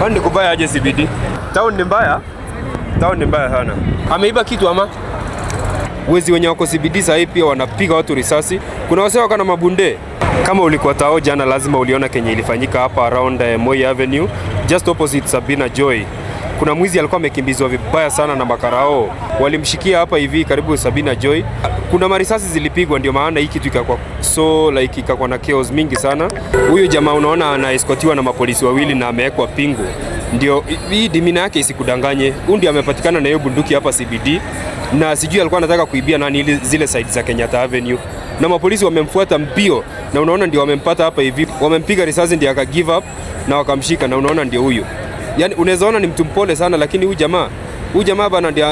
Kwani kubaya aje CBD? Town ni mbaya? Town ni mbaya sana. Ameiba kitu ama? Wezi wenye wako CBD sasa pia wanapiga watu risasi. Kuna wase wako na mabunde. Kama ulikuwa tao jana lazima uliona kenye ilifanyika hapa around Moi Avenue, just opposite Sabina Joy. Kuna mwizi alikuwa amekimbizwa vibaya sana na makarao. Walimshikia hapa hivi karibu Sabina Joy. Kuna marisasi zilipigwa, ndio maana hii kitu ikakuwa ikakuwa na chaos mingi sana. Huyo jamaa unaona anaeskotiwa na mapolisi wawili na amewekwa pingu. Ndio hii dimina yake isikudanganye. Huyu amepatikana na hiyo bunduki hapa CBD na sijui alikuwa anataka kuibia nani zile side za Kenyatta Avenue. Na mapolisi wamemfuata mbio na unaona ndio wamempata hapa hivi. Wamempiga risasi ndio aka give up na wakamshika na unaona ndio huyo. Yaani unaweza ona ni mtu mpole sana lakini huyu jamaa bana ndio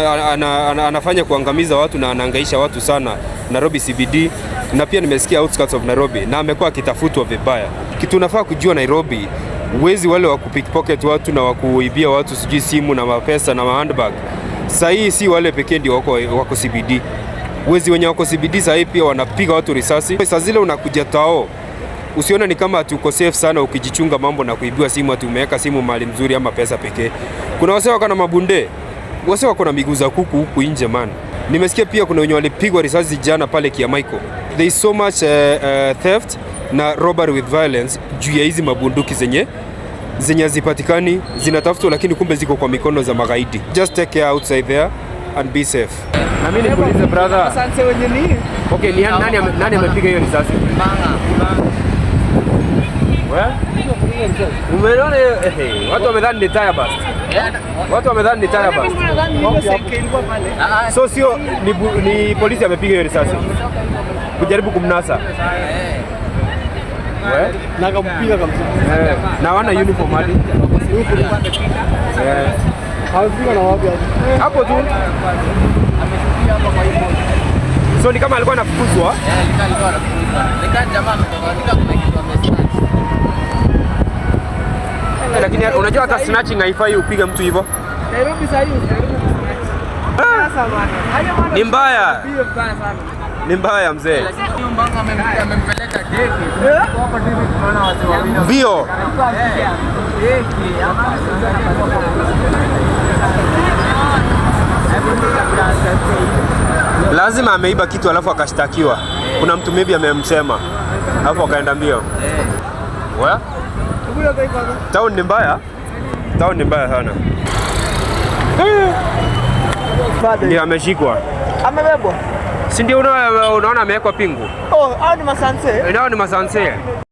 anafanya kuangamiza watu na anahangaisha watu sana Nairobi CBD, na pia nimesikia outskirts of Nairobi na amekuwa akitafutwa vibaya. Kitu unafaa kujua Nairobi, wezi wale wa kupickpocket watu na wakuibia watu sijui simu na mapesa na handbag. Sasa hii si wale pekee ndio wako CBD. Wezi wenye wako CBD sasa pia wanapiga watu risasi. Sasa zile unakuja tao, usiona ni kama uko safe sana ukijichunga mambo na kuibiwa simu, ati umeweka simu mahali mzuri ama pesa pekee. Kuna wase wako na mabunde, wase wako na miguu za kuku huku nje man. Nimesikia pia kuna wenye walipigwa risasi jana pale Kiamaiko. There is so much theft na robbery with violence juu ya hizi mabunduki zenye hazipatikani, zinatafutwa lakini kumbe ziko kwa mikono za magaidi. Just take care outside there and be safe. Na mimi nikuulize brother. Asante wenye ni. Okay, ni nani amepiga hiyo risasi? Wewe? Umeona watu wamedhani ni tire bust. Watu wamedhani ni tire bust. So sio ni polisi amepiga hiyo risasi. Kujaribu kumnasa. Wewe? Na kumpiga kabisa. Na wana uniform hadi. Hawapiga na wapi hapo tu. Ameshukia hapa kwa hiyo. So ni kama alikuwa anafukuzwa. Alikuwa anafukuzwa. Nika jamaa ametoka kuna kitu amesnatch. Lakini unajua hata snatching haifai upige mtu hivyo. Nairobi sasa hiyo ni mbaya. Ni mbaya mzee. Lakini mbanga amempeleka deki. Hapa hivi tunaona watu wawili. Mbio. Lazima ameiba kitu alafu akashtakiwa. Kuna mtu maybe amemsema alafu akaenda mbio. Wewe? Town ni mbaya? Town ni mbaya sana. Ni ameshikwa. Amebebwa. Si ndio unaona amewekwa pingu? Oh, hao ni masanse. Hao ni masanse.